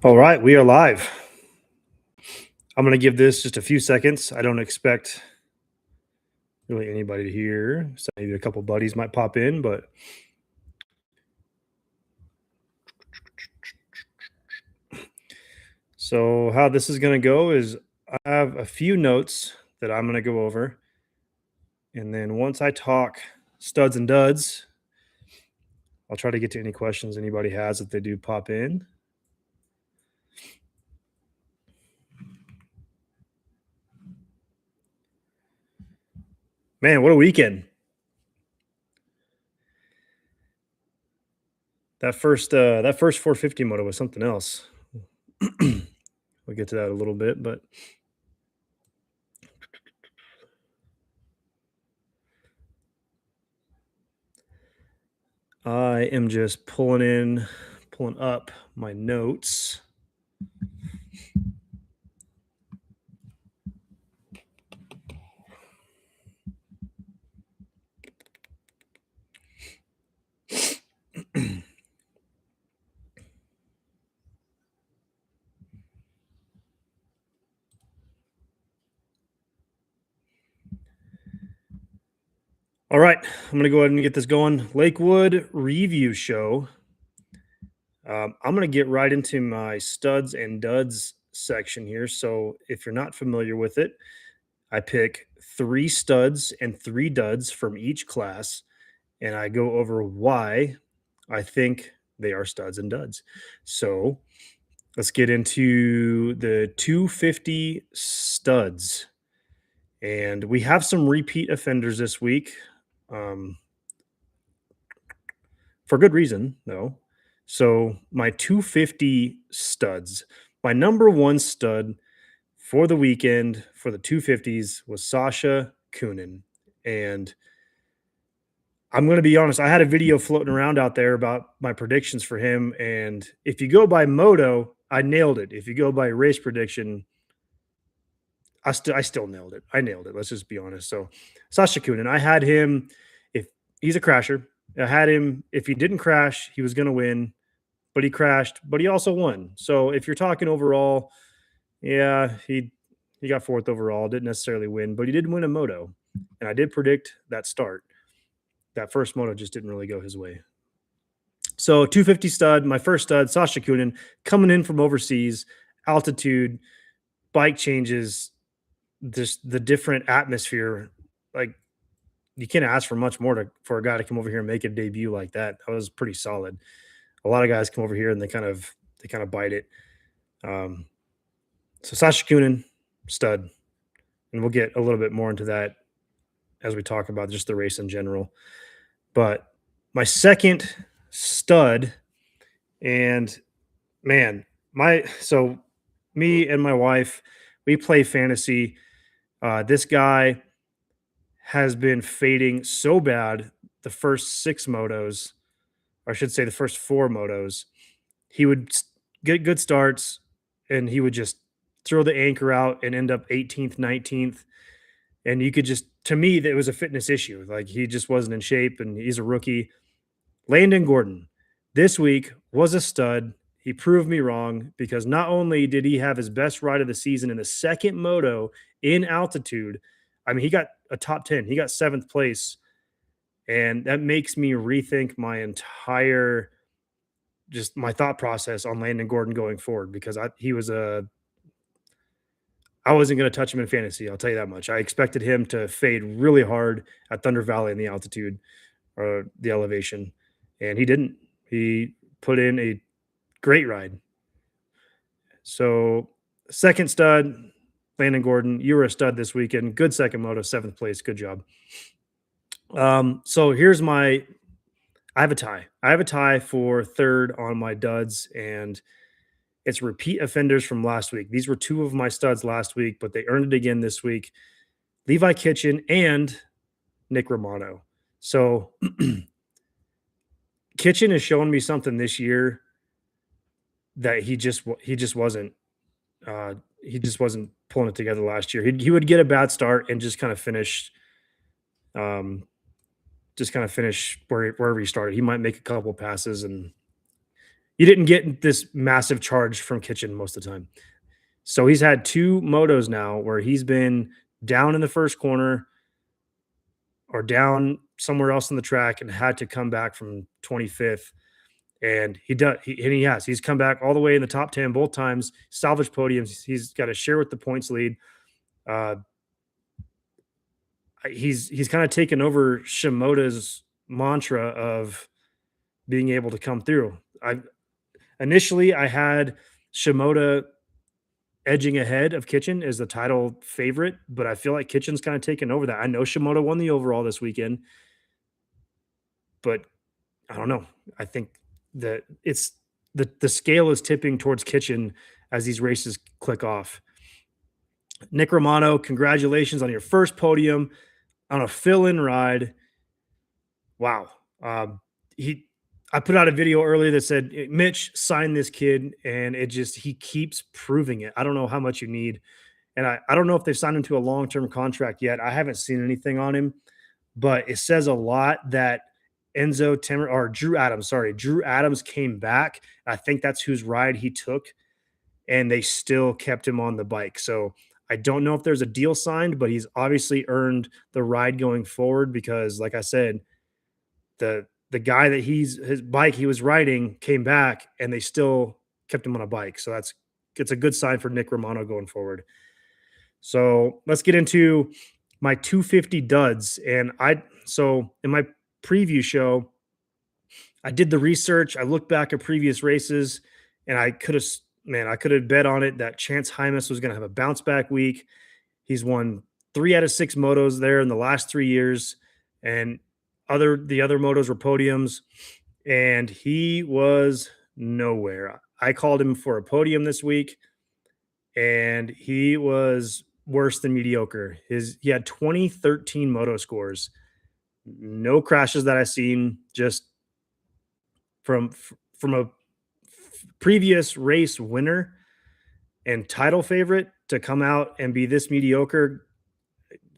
All right, we are live. I'm going to give this just a few seconds. I don't expect really anybody to hear. So maybe a couple buddies might pop in, but so how this is going to go is I have a few notes that I'm going to go over. And then once I talk studs and duds, I'll try to get to any questions anybody has if they do pop in. Man, what a weekend. That first 450 moto was something else. We'll get to that a little bit, but I am just pulling up my notes. All right, I'm going to go ahead and get this going. LakeWood review show. I'm going to get right into my studs and duds section here. So if you're not familiar with it, I pick 3 studs and 3 duds from each class, and I go over why I think they are studs and duds. So let's get into the 250 studs. And we have some repeat offenders this week. Um, for good reason, though. So my 250 studs, my number one stud for the weekend for the 250s was Sasha Kunin. And I'm going to be honest, I had a video floating around out there about my predictions for him. And if you go by Moto, I nailed it. If you go by race prediction, I still nailed it. I nailed it. Let's just be honest. So Sasha Kunin, I had him. If he's a crasher, I had him. If he didn't crash, he was going to win, but he crashed. But he also won. So if you're talking overall, yeah, he got fourth overall. Didn't necessarily win, but he did win a moto, and I did predict that start. That first moto just didn't really go his way. So 250 stud, my first stud, Sasha Kunin, coming in from overseas, altitude, bike changes, just the different atmosphere. Like you can't ask for much more for a guy to come over here and make a debut like that. That was pretty solid. A lot of guys come over here and they kind of bite it. So Sasha Kunin, stud, and we'll get a little bit more into that as we talk about just the race in general. But my second stud, and man, me and my wife, we play fantasy. This guy has been fading so bad the first 6 motos, or I should say the first 4 motos. He would get good starts and he would just throw the anchor out and end up 18th, 19th. And you could just, to me, that was a fitness issue. Like he just wasn't in shape and he's a rookie. Landon Gordon this week was a stud. He proved me wrong because not only did he have his best ride of the season in the second moto in altitude, I mean, he got a top 10, he got 7th place. And that makes me rethink my entire, just my thought process on Landon Gordon going forward because I wasn't going to touch him in fantasy. I'll tell you that much. I expected him to fade really hard at Thunder Valley in the altitude or the elevation, and he didn't. He put in a great ride. So, second stud, Landon Gordon. You were a stud this weekend. Good second moto, 7th place. Good job. So here's I have a tie. I have a tie for third on my duds, and it's repeat offenders from last week. These were 2 of my studs last week, but they earned it again this week. Levi Kitchen and Nick Romano. So Kitchen has shown me something this year that he just wasn't pulling it together last year. He would get a bad start and just kind of finish wherever he started. He might make a couple passes and you didn't get this massive charge from Kitchen most of the time. So he's had 2 motos now where he's been down in the first corner or down somewhere else on the track and had to come back from 25th. And he has. He's come back all the way in the top 10 both times, salvage podiums. He's got a share with the points lead. Uh, he's kind of taken over Shimoda's mantra of being able to come through. I had Shimoda edging ahead of Kitchen as the title favorite, but I feel like Kitchen's kind of taken over that. I know Shimoda won the overall this weekend, but I don't know. I think that it's the scale is tipping towards Kitchen as these races click off. Nick Romano, congratulations on your first podium on a fill-in ride. Wow. He I put out a video earlier that said, Mitch, sign this kid, and he keeps proving it. I don't know how much you need. And I don't know if they've signed him to a long-term contract yet. I haven't seen anything on him, but it says a lot that Enzo Timmer or Drew Adams came back. I think that's whose ride he took, and they still kept him on the bike. So I don't know if there's a deal signed, but he's obviously earned the ride going forward because, like I said, the guy that his bike he was riding came back, and they still kept him on a bike. So it's a good sign for Nick Romano going forward. So let's get into my 250 duds. So in my preview show, I did the research. I looked back at previous races, and I could have bet on it that Chance Hymas was going to have a bounce back week. He's won 3 out of 6 motos there in the last 3 years, and the other motos were podiums, and he was nowhere. I called him for a podium this week, and he was worse than mediocre. He had 2013 moto scores, no crashes that I've seen, just from a previous race winner and title favorite to come out and be this mediocre.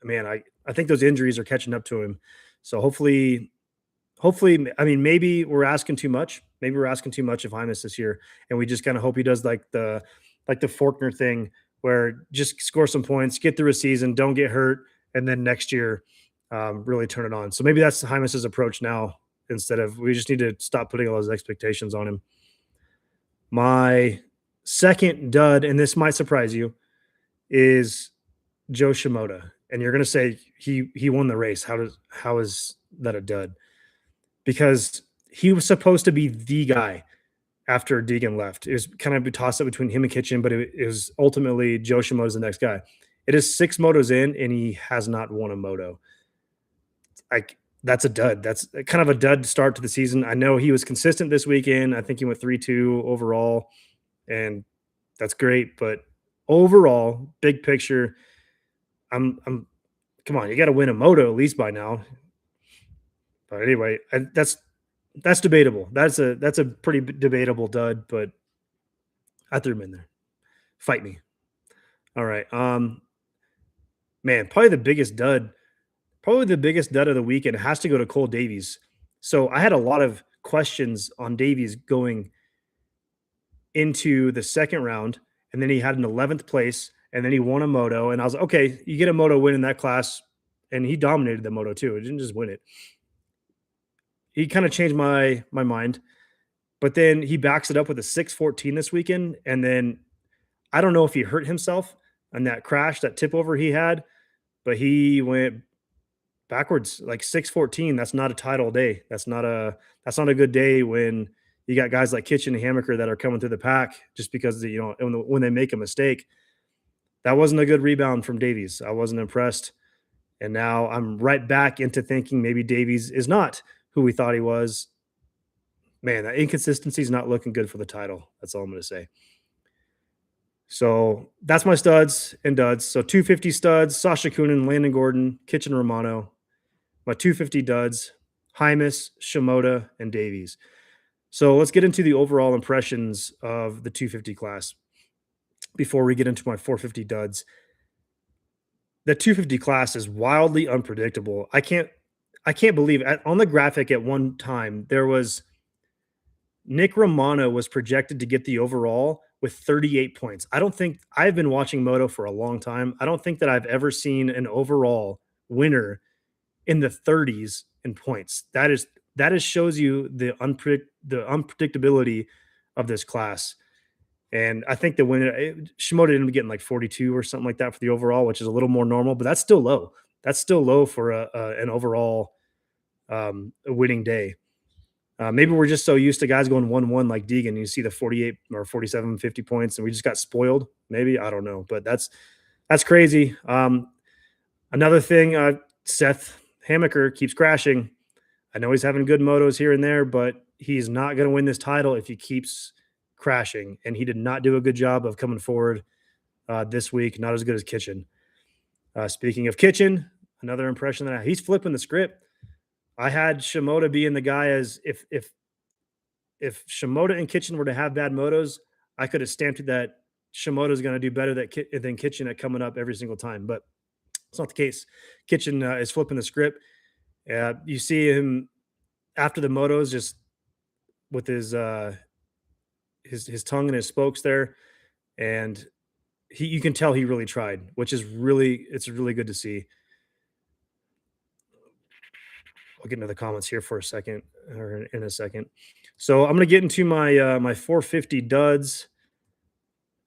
Man, I think those injuries are catching up to him. So hopefully, I mean, maybe we're asking too much. Maybe we're asking too much of Hymas this year, and we just kind of hope he does like the Faulkner thing, where just score some points, get through a season, don't get hurt, and then next year really turn it on. So maybe that's Hymas's approach now. Instead of we just need to stop putting all those expectations on him. My second dud, and this might surprise you, is Joe Shimoda. And you're going to say he won the race. How is that a dud? Because he was supposed to be the guy after Deegan left. It was kind of a toss up between him and Kitchen, but it was ultimately Joe Shimoda's the next guy. It is 6 motos in, and he has not won a moto. That's a dud. That's kind of a dud start to the season. I know he was consistent this weekend. I think he went 3-2 overall, and that's great. But overall, big picture, I'm come on, you got to win a moto at least by now. But anyway, that's debatable. That's a pretty debatable dud, but I threw him in there. Fight me. All right. Man, probably the biggest dud of the weekend has to go to Cole Davies. So I had a lot of questions on Davies going into the second round, and then he had an 11th place, and then he won a moto. And I was like, okay, you get a moto win in that class, and he dominated the moto too. It didn't just win it. He kind of changed my mind, but then he backs it up with a 614 this weekend, and then I don't know if he hurt himself on that crash, that tip over he had, but he went backwards like 614. That's not a title day. That's not a good day when you got guys like Kitchen and Hammaker that are coming through the pack just because when they make a mistake. That wasn't a good rebound from Davies. I wasn't impressed. And now I'm right back into thinking maybe Davies is not who we thought he was. Man, that inconsistency is not looking good for the title. That's all I'm going to say. So that's my studs and duds. So 250 studs, Sasha Coonan, Landon Gordon, Kitchen Romano. My 250 duds, Hymas, Shimoda, and Davies. So let's get into the overall impressions of the 250 class before we get into my 450 duds. The 250 class is wildly unpredictable. I can't believe on the graphic at one time there was Nick Romano was projected to get the overall with 38 points. I don't think I've been watching Moto for a long time. I don't think that I've ever seen an overall winner in the 30s in points. That is shows you the unpredictability of this class. And I think the winner Shimoda ended up getting like 42 or something like that for the overall, which is a little more normal, but that's still low. That's still low for an overall a winning day. Maybe we're just so used to guys going 1-1 like Deegan. You see the 48 or 47, 50 points, and we just got spoiled. Maybe I don't know, but that's crazy. Another thing, Seth Hamaker keeps crashing. I know he's having good motos here and there, but he's not going to win this title if he keeps crashing. And he did not do a good job of coming forward this week. Not as good as Kitchen. Speaking of Kitchen, another impression that he's flipping the script. I had Shimoda being the guy as if Shimoda and Kitchen were to have bad motos, I could have stamped it that Shimoda is going to do better than Kitchen at coming up every single time. But it's not the case. Kitchen is flipping the script. You see him after the motos just with his tongue and his spokes there, and you can tell he really tried, which is it's really good to see. I'll get into the comments here for a second or in a second. So I'm gonna get into my 450 duds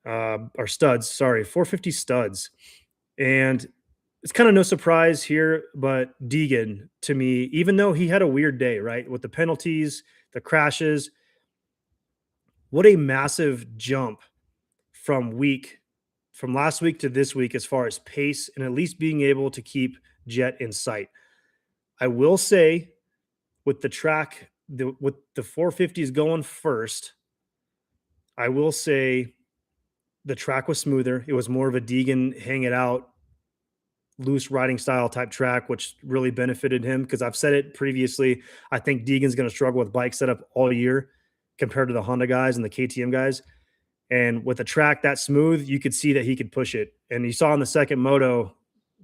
or studs. Sorry, 450 studs, and it's kind of no surprise here, but Deegan to me, even though he had a weird day, right, with the penalties, the crashes, what a massive jump from last week to this week as far as pace and at least being able to keep Jet in sight. I will say with the track, with the 450s going first, I will say the track was smoother. It was more of a Deegan hang it out, loose riding style type track, which really benefited him because I've said it previously. I think Deegan's going to struggle with bike setup all year compared to the Honda guys and the KTM guys. And with a track that smooth, you could see that he could push it. And you saw in the second moto,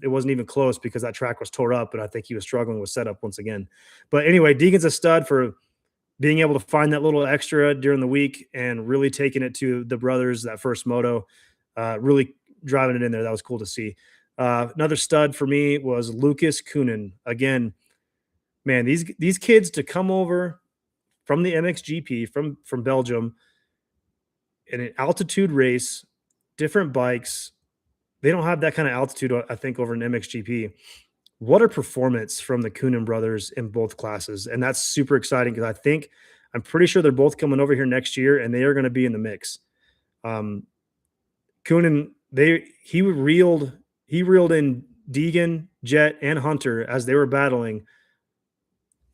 it wasn't even close because that track was tore up, and I think he was struggling with setup once again. But anyway, Deegan's a stud for being able to find that little extra during the week and really taking it to the brothers that first moto, really driving it in there. That was cool to see. Another stud for me was Lucas Kunin. Again, man, these kids to come over from the MXGP from Belgium in an altitude race, different bikes. They don't have that kind of altitude, I think, over an MXGP. What a performance from the Kunin brothers in both classes. And that's super exciting because I'm pretty sure they're both coming over here next year and they are going to be in the mix. Kunin, he reeled in Deegan, Jet, and Hunter as they were battling.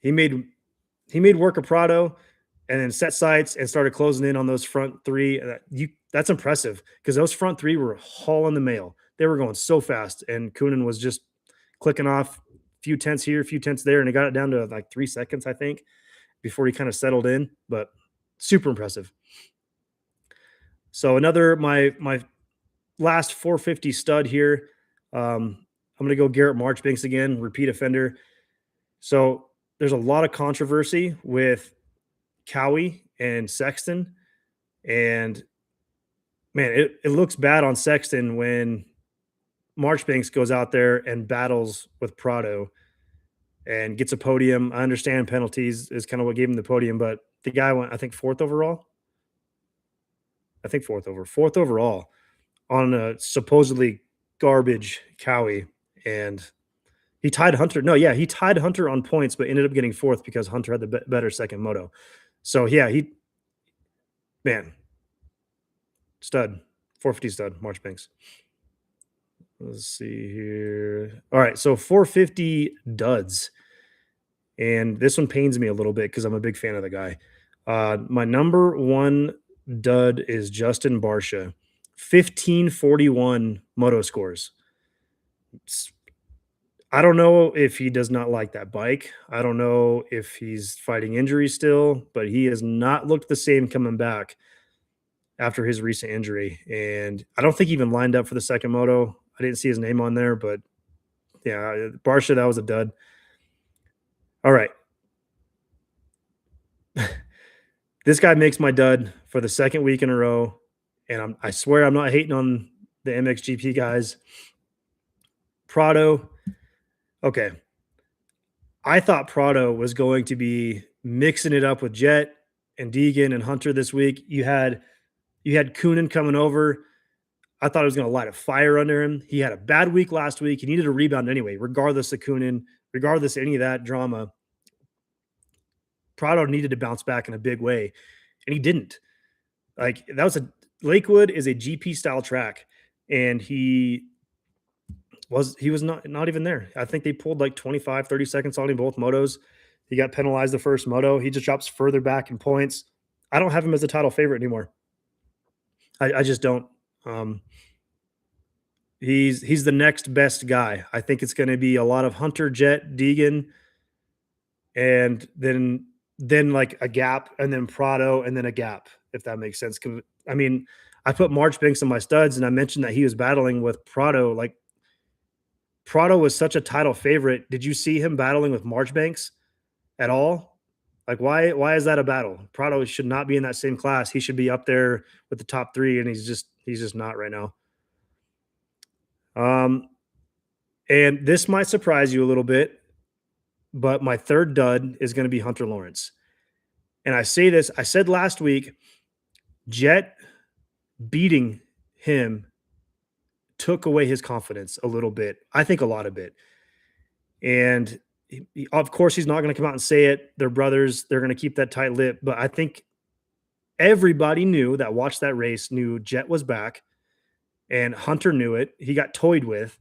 He made work of Prado and then set sights and started closing in on those front three. That's impressive because those front three were hauling the mail. They were going so fast, and Kunin was just clicking off a few tenths here, a few tenths there, and he got it down to like 3 seconds, I think, before he kind of settled in. But super impressive. So my last 450 stud here. I'm going to go Garrett Marchbanks again, repeat offender. So there's a lot of controversy with Cowie and Sexton, and man, it looks bad on Sexton when Marchbanks goes out there and battles with Prado and gets a podium. I understand penalties is kind of what gave him the podium, but the guy went, I think, fourth overall. Fourth overall on a supposedly garbage Cowie, and he tied Hunter. No, yeah, he tied Hunter on points, but ended up getting fourth because Hunter had the better second moto. So yeah, man, stud, 450 stud, Marchbanks. Let's see here. All right, so 450 duds. And this one pains me a little bit because I'm a big fan of the guy. My number one dud is Justin Barsha. 1541 moto scores. I don't know if he does not like that bike. I don't know if he's fighting injury still, but he has not looked the same coming back after his recent injury. And I don't think he even lined up for the second moto. I didn't see his name on there, but yeah, Barsha, that was a dud. All right. This guy makes my dud for the second week in a row, and I swear I'm not hating on the MXGP guys. Prado, okay. I thought Prado was going to be mixing it up with Jet and Deegan and Hunter this week. You had Coonan coming over. I thought it was going to light a fire under him. He had a bad week last week. He needed a rebound anyway, regardless of Coonan, regardless of any of that drama. Prado needed to bounce back in a big way, and he didn't. Like that was a Lakewood is a GP style track, and he was not even there. I think they pulled like 25, 30 seconds on him both motos. He got penalized the first moto. He just drops further back in points. I don't have him as a title favorite anymore. I just don't. Um, he's the next best guy. I think it's going to be a lot of Hunter, Jet, Deegan, and then like a gap, and then Prado, and then a gap. If that makes sense. I mean, I put Marchbanks in my studs, and I mentioned that he was battling with Prado. Like Prado was such a title favorite. Did you see him battling with Marchbanks at all? Like why is that a battle? Prado should not be in that same class. He should be up there with the top 3, and he's just not right now. Um, and this might surprise you a little bit, but my third dud is going to be Hunter Lawrence. And I said last week, Jet beating him took away his confidence a little bit. I think a lot of it. And of course, he's not going to come out and say it. They're brothers. They're going to keep that tight lip. But I think everybody knew that watched that race knew Jet was back, and Hunter knew it. He got toyed with,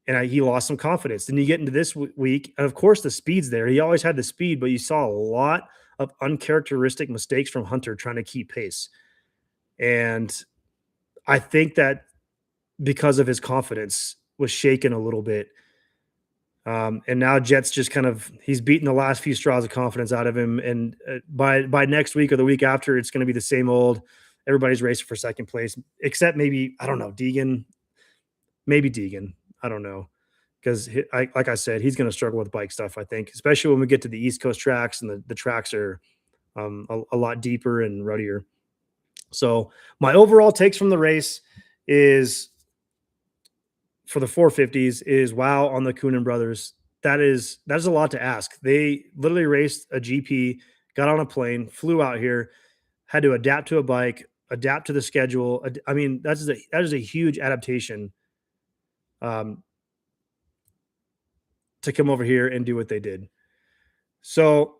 and he lost some confidence. Then you get into this week, and of course, the speed's there. He always had the speed, but you saw a lot of uncharacteristic mistakes from Hunter trying to keep pace. And I think that because of his confidence was shaken a little bit. And now Jet's just he's beaten the last few straws of confidence out of him. And by next week or the week after, it's going to be the same old. Everybody's racing for second place, except maybe, I don't know, Deegan. Maybe Deegan. I don't know. Because like I said, he's going to struggle with bike stuff, I think, especially when we get to the East Coast tracks, and the tracks are a lot deeper and ruddier. So my overall takes from the race is, for the 450s, is wow on the Coonan brothers. That is a lot to ask. They literally raced a GP, got on a plane, flew out here, had to adapt to a bike, adapt to the schedule. I mean, that is a huge adaptation to come over here and do what they did. So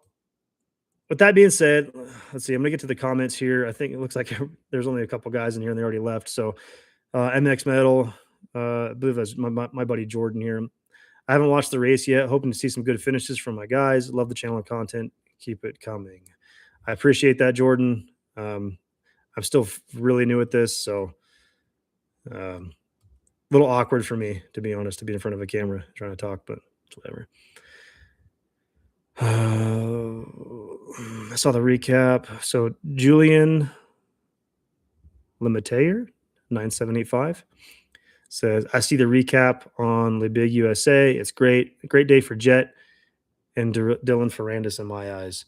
with that being said, let's see. I'm gonna get to the comments here. I think it looks like there's only a couple guys in here, and they already left. So MX Metal, I believe that's my buddy Jordan here. I haven't watched the race yet. Hoping to see some good finishes from my guys. Love the channel and content. Keep it coming. I appreciate that, Jordan. I'm still really new at this, so a little awkward for me, to be honest, to be in front of a camera trying to talk, but it's whatever. I saw the recap. So Julian Lemaitre, 9785, says, I see the recap on Le Big USA. It's great. A great day for Jet and Dylan Ferrandis in my eyes.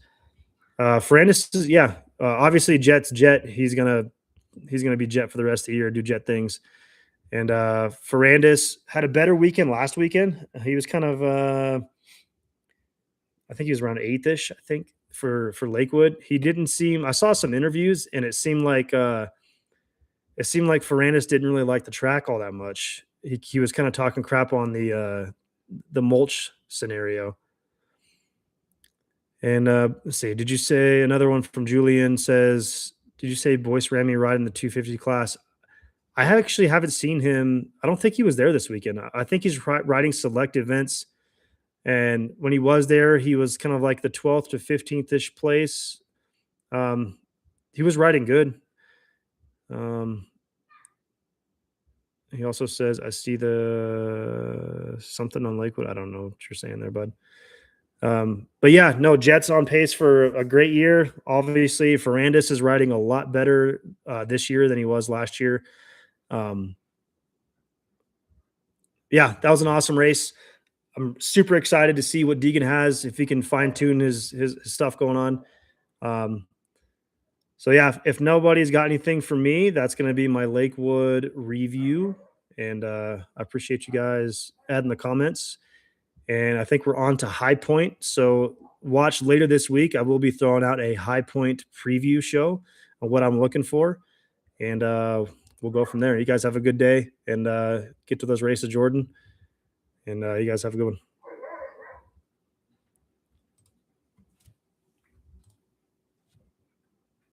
Ferrandis is, obviously Jet's Jet. He's gonna be Jet for the rest of the year, do Jet things. And Ferrandis had a better weekend last weekend. He was kind of I think he was around 8th-ish, I think, for Lakewood. He didn't seem, I saw some interviews, and it seemed like Ferrandis didn't really like the track all that much. He was kind of talking crap on the mulch scenario. And let's see, did you say, another one from Julian says, did you say Boyce Ramy riding the 250 class? I actually haven't seen him. I don't think he was there this weekend. I think he's riding select events. And when he was there, he was kind of like the 12th to 15th-ish place. He was riding good. He also says, I see the something on Lakewood. I don't know what you're saying there, bud. But yeah, no, Jet's on pace for a great year. Obviously, Ferrandis is riding a lot better this year than he was last year. Yeah, that was an awesome race. I'm super excited to see what Deegan has, if he can fine tune his stuff going on. So yeah, if nobody's got anything for me, that's going to be my Lakewood review. And I appreciate you guys adding the comments. And I think we're on to High Point. So watch later this week. I will be throwing out a High Point preview show on what I'm looking for, and we'll go from there. You guys have a good day and get to those races, Jordan. And you guys have a good one.